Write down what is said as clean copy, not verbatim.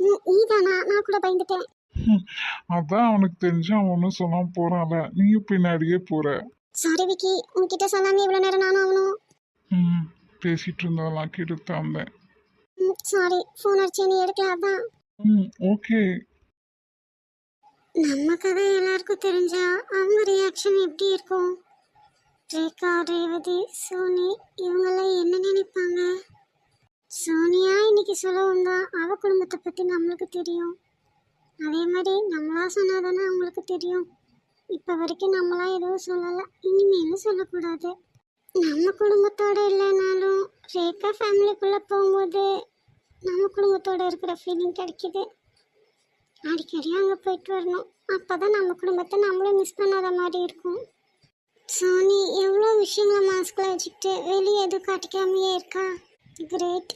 நீதானா? நான் கூட பயந்துட்டேன். அதான் அவனுக்கு தெரிஞ்சு அவன் ஒன்றும் சொல்லாம போறான்ல, நீயும் பின்னாடியே போற. சாரி விக்கி, உன்கிட்ட சொல்லாம இவ்வளவு நேரம் நானும் அவனும். பேசிட்டு இருந்ததெல்லாம் கேட்டுட்டு தான் இருந்தேன். சாரி, ஃபோன் அடிச்சு நீ எடுக்கல அதான். ஓகே. நம்ம கதை எல்லாருக்கும் தெரிஞ்சா அவங்க ரியாக்ஷன் எப்படி இருக்கும்? ரேகா, ரேவதி, சோனி இவங்கெல்லாம் என்ன நினைப்பாங்க? சோனியா இன்னைக்கு சொல்லவும் தான் அவ குடும்பத்தை பற்றி நம்மளுக்கு தெரியும். அதே மாதிரி நம்மளா சொன்னாதானே அவங்களுக்கு தெரியும். இப்போ வரைக்கும் நம்மளா எதுவும் சொல்லலை, இனிமேலும் சொல்லக்கூடாது. நம்ம குடும்பத்தோட இல்லைனாலும் ரேகா ஃபேமிலிக்குள்ளே போகும்போது நம்ம குடும்பத்தோட இருக்கிற ஃபீலிங் கிடைக்கிது. அடிக்கடி அங்கே போயிட்டு வரணும், அப்போ தான் நம்ம குடும்பத்தை நம்மளும் மிஸ் பண்ணாத மாதிரி இருக்கும். சோனி எவ்வளோ விஷயங்களை மாஸ்கில் வச்சுக்கிட்டு வெளியே எதுவும் காட்டிக்காமையே இருக்கா. கிரேட்.